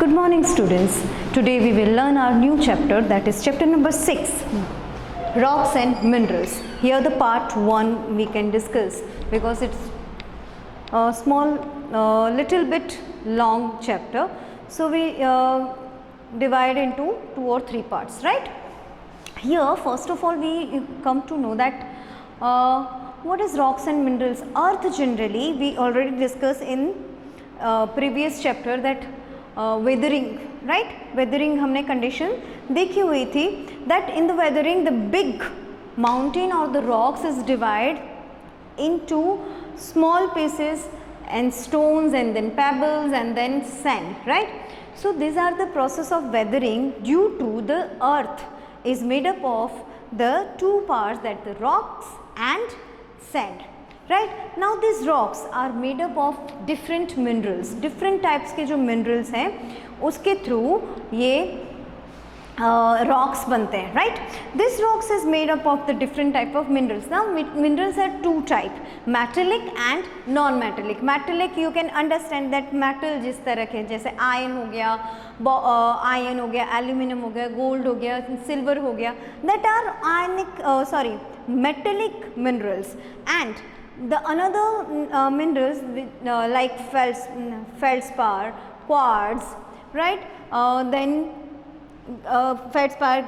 Good morning students. Today we will learn our new chapter, that is chapter number 6, Rocks and Minerals. Here the part 1 we can discuss because it's a small little bit long chapter. So we divide into 2 or 3 parts, right? Here first of all we come to know that what is rocks and minerals. Earth generally we already discussed in previous chapter that weathering, right? Weathering हमने condition देखी हुई थी that in the weathering the big mountain or the rocks is divided into small pieces and stones and then pebbles and then sand, right? So these are the process of weathering due to the earth is made up of the two parts, that the rocks and sand. Right? Now these rocks are made up of different minerals, different types के जो minerals हैं उसके through ये rocks बनते हैं, right? This rocks is made up of the different type of minerals. Now minerals are two type, metallic and non-metallic. Metallic you can understand that metal जिस तरह के जैसे iron हो गया, aluminum हो गया, gold हो गया, silver हो गया, that are ionic metallic minerals. And the another minerals like feldspar, quartz, right? Then feldspar,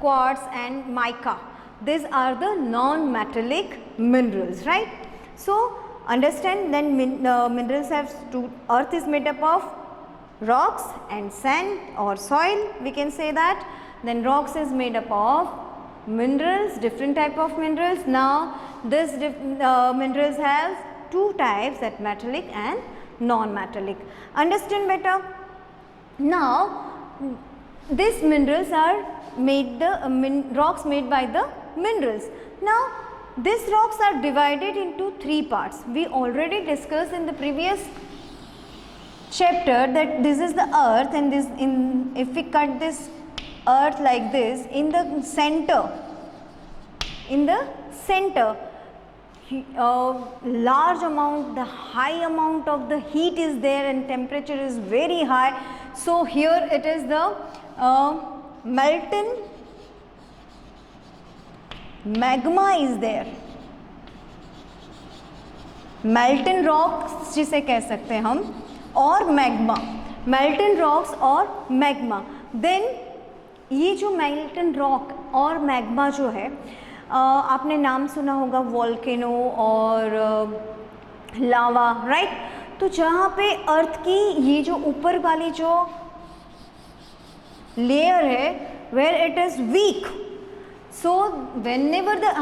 quartz and mica. These are the non-metallic minerals, right? So understand then minerals have two. Earth is made up of rocks and sand or soil, we can say that. Then rocks is made up of minerals, different type of minerals. Now this minerals have two types, that metallic and non-metallic. Understand better? Now these minerals are made rocks made by the minerals. Now these rocks are divided into three parts. We already discussed in the previous chapter that this is the earth, and this if we cut this earth like this, in the center large amount, the high amount of the heat is there and temperature is very high. So here it is the molten magma is there, molten rocks जिसे कह सकते हैं हम, और magma, molten rocks और magma. Then ये जो मेल्टन rock और मैग्मा जो है, आपने नाम सुना होगा वोल्केनो और लावा, राइट? तो जहाँ पे अर्थ की ये जो ऊपर वाली जो लेयर है, where it is weak, so whenever the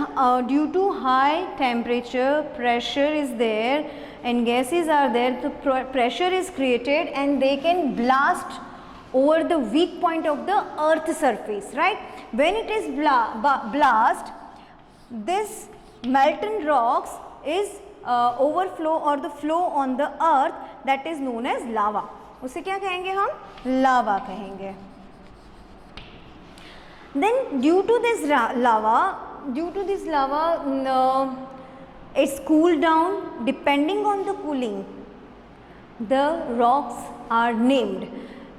due to high temperature, pressure is there and gases are there, the pressure is created and they can blast over the weak point of the earth surface, right? When it is blast, this molten rocks is overflow or the flow on the earth, that is known as lava. उसे क्या कहेंगे हम? लावा कहेंगे. Then due to this lava it's cooled down. Depending on the cooling, the rocks are named.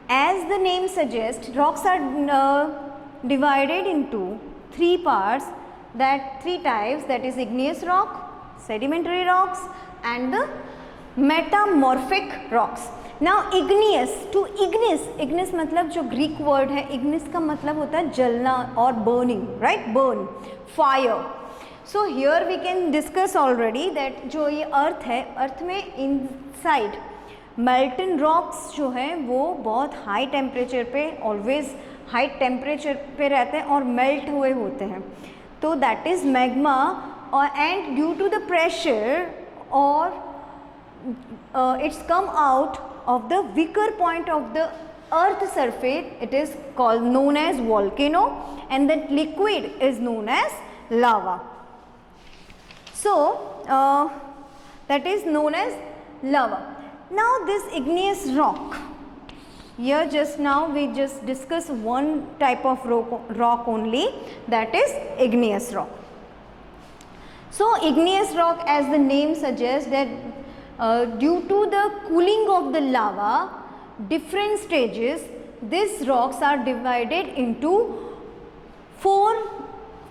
As the name suggests, rocks are divided into three parts, that three types, that is igneous rock, sedimentary rocks and the metamorphic rocks. Now igneous, to igneous मतलब जो Greek word है, igneous का मतलब होता है जलना और burning, right? Burn, fire. So here we can discuss already that जो ये earth है, earth में inside मेल्टन रॉक्स जो हैं वो बहुत हाई टेम्परेचर पे, ऑलवेज हाई टेम्परेचर पे रहते हैं और मेल्ट हुए होते हैं, तो दैट इज़ मैग्मा. और and due to the pressure और it's come out of the weaker point of the earth surface, it is called known as volcano and that liquid is known as lava. So that is known as lava. Now this igneous rock, here just now we just discuss one type of rock only, that is igneous rock. So igneous rock, as the name suggests, that due to the cooling of the lava, different stages, these rocks are divided into 4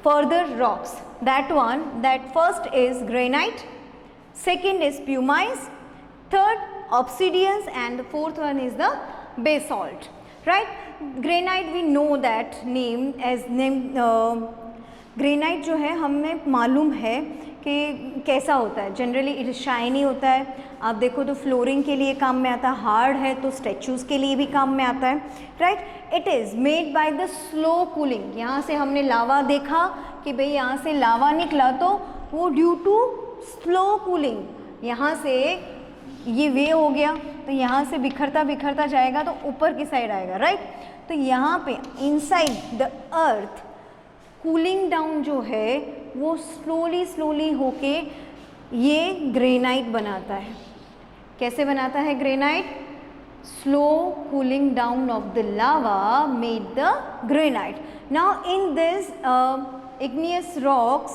further rocks. That first is granite, second is pumice, third obsidians, and the fourth one is the basalt, right? Granite we know that name as granite जो है हमें मालूम है कि कैसा होता है. Generally it shiny होता है. आप देखो तो फ्लोरिंग के लिए काम में आता है. हार्ड है तो स्टैचूज़ के लिए भी काम में आता है, right. It is made by the slow cooling. यहाँ से हमने लावा देखा कि भाई यहाँ से लावा निकला तो वो ड्यू टू स्लो कूलिंग. यहाँ से ये वे हो गया तो यहाँ से बिखरता बिखरता जाएगा तो ऊपर की साइड आएगा, राइट. तो यहाँ पे inside the earth cooling down जो है वो स्लोली होके ये ग्रेनाइट बनाता है. कैसे बनाता है granite? Slow cooling down of the lava made the granite. Now in this igneous rocks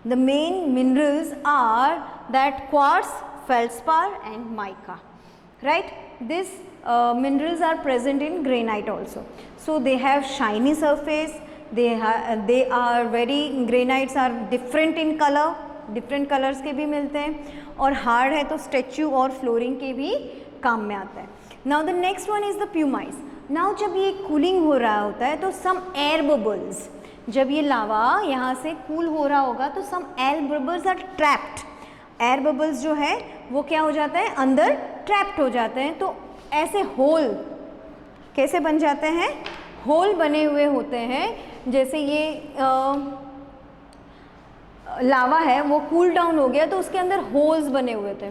the main minerals are that quartz, feldspar and mica, right. These minerals are present in granite also. So they have shiny surface. they are very granites are different in color, different colors के भी मिलते हैं. और hard है तो statue और flooring के भी काम में आता है. Now the next one is the pumice. Now जब ये कूलिंग हो रहा होता है तो सम एयर बबल्स, जब ये लावा यहाँ से कूल हो रहा होगा तो some air bubbles are trapped. Air bubbles जो है वो क्या हो जाता है, अंदर ट्रैप्ड हो जाते हैं. तो ऐसे होल कैसे बन जाते हैं? होल बने हुए होते हैं. जैसे ये लावा है वो कूल डाउन हो गया तो उसके अंदर होल्स बने हुए थे,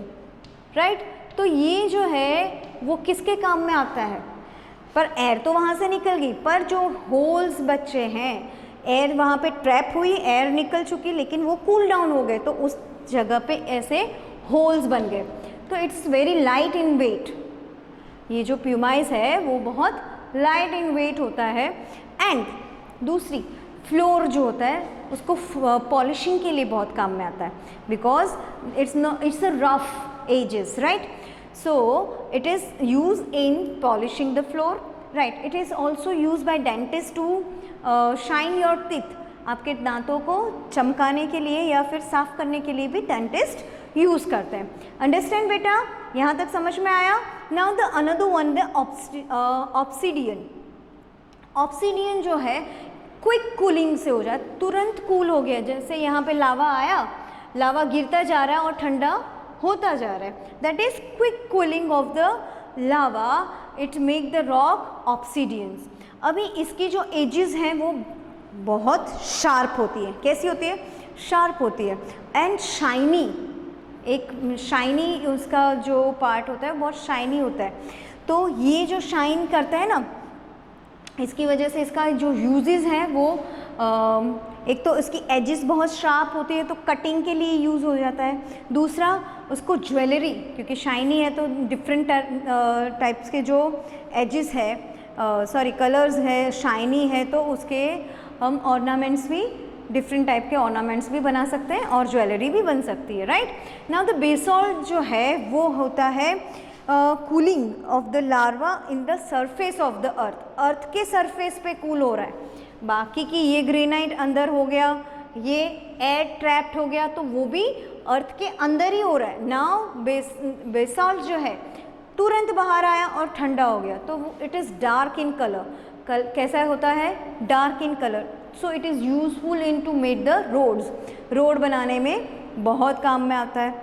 राइट. तो ये जो है वो किसके काम में आता है? पर एयर तो वहाँ से निकल गई, पर जो होल्स बचे हैं, एयर वहाँ पे ट्रैप हुई, एयर निकल चुकी, लेकिन वो कूल डाउन हो गए तो उस जगह पे ऐसे होल्स बन गए. तो it's very light in weight. ये जो प्यूमाइस है वो बहुत लाइट इन वेट होता है. एंड दूसरी फ्लोर जो होता है उसको पॉलिशिंग के लिए बहुत काम में आता है. Because it's a rough edges, right. So it is use in polishing the floor, right. It is also use by dentist to shine your teeth. आपके दांतों को चमकाने के लिए या फिर साफ करने के लिए भी डेंटिस्ट यूज़ करते हैं. अंडरस्टैंड बेटा? यहाँ तक समझ में आया? Now the another one the obsidian. Obsidian जो है क्विक कूलिंग से हो जाए, तुरंत कूल हो गया. जैसे यहाँ पे लावा आया, लावा गिरता जा रहा है और ठंडा होता जा रहा है. That is quick cooling of the lava. It make the rock obsidians. अभी इसकी जो एजेस हैं वो बहुत शार्प होती है. कैसी होती है? शार्प होती है. एंड शाइनी, एक शाइनी उसका जो पार्ट होता है बहुत शाइनी होता है. तो ये जो शाइन करता है ना, इसकी वजह से इसका जो यूजेस हैं वो एक तो इसकी एजेस बहुत शार्प होती है तो कटिंग के लिए यूज़ हो जाता है. दूसरा उसको ज्वेलरी, क्योंकि शाइनी है तो डिफरेंट टाइप्स के जो एजेस है, कलर्स है, शाइनी है, तो उसके हम ऑर्नामेंट्स भी, डिफरेंट टाइप के ऑर्नामेंट्स भी बना सकते हैं और ज्वेलरी भी बन सकती है, राइट. नाउ द बेसॉल्ट जो है वो होता है cooling of the lava in the surface of the earth. Earth के सरफेस पे कूल हो रहा है. बाकी की ये ग्रेनाइट अंदर हो गया, ये एयर ट्रैप्ड हो गया, तो वो भी अर्थ के अंदर ही हो रहा है. नाउ बेसॉल्ट जो है तुरंत बाहर आया और ठंडा हो गया तो it is dark in colour. कैसा होता है? Dark in colour. So it is useful in to make the roads. Road बनाने में बहुत काम में आता है.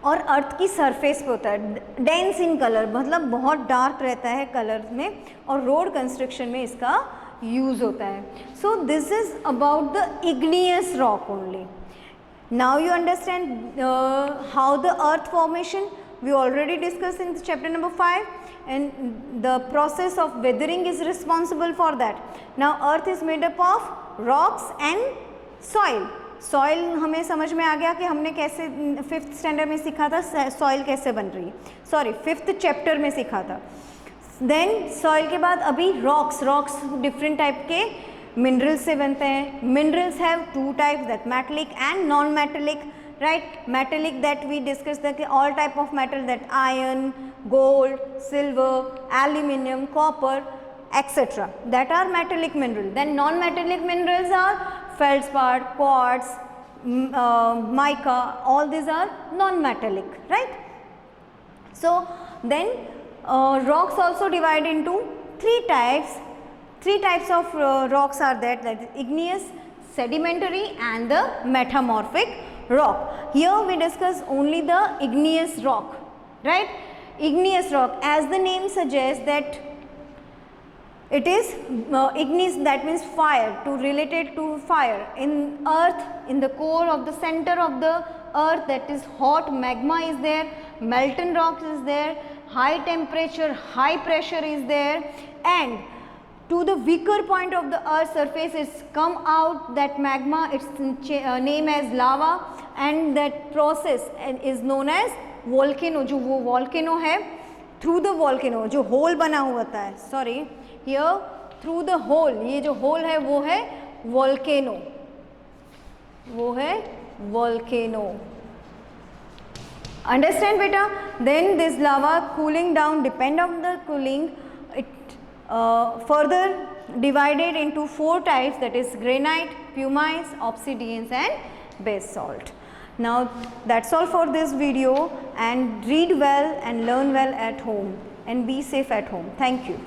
और अर्थ की सरफेस पे होता है. डेंस इन कलर मतलब बहुत डार्क रहता है कलर में, और रोड कंस्ट्रक्शन में इसका यूज़ होता है. So this is about the igneous rock only. Now you understand how the earth formation we already discussed in chapter number 5, and the process of weathering is responsible for that. Now earth is made up of rocks and soil. Soil हमें समझ में आ गया कि हमने कैसे 5th standard में सीखा था सॉइल कैसे बन रही है, 5th चैप्टर में सीखा था. देन सॉइल के बाद अभी रॉक्स डिफरेंट टाइप के मिनरल्स से बनते हैं. Minerals have 2 types, that metallic and non metallic. right? Metallic, that we discussed, that all type of metal, that iron, gold, silver, aluminum, copper, etc., that are metallic mineral. Then non-metallic minerals are feldspar, quartz, mica, all these are non-metallic, right? So then rocks also divide into three types. Three types of rocks are there, that is igneous, sedimentary and the metamorphic rock. Here we discuss only the igneous rock, right? Igneous rock, as the name suggests, that it is igneous, that means fire, to relate it to fire. In earth, in the core of the center of the earth, that is hot magma is there, molten rock is there, high temperature, high pressure is there, and to the weaker point of the earth's surface it's come out that magma, its name as lava, and that process is known as volcano. जो वो volcano है, through the volcano जो hole बना हुआ था, sorry, here through the hole, ये जो hole है वो है volcano, वो है volcano. Understand beta? Then this lava cooling down, depend on the cooling, it further divided into four types, that is granite, pumice, obsidians and basalt. Now that's all for this video, and read well and learn well at home and be safe at home. Thank you.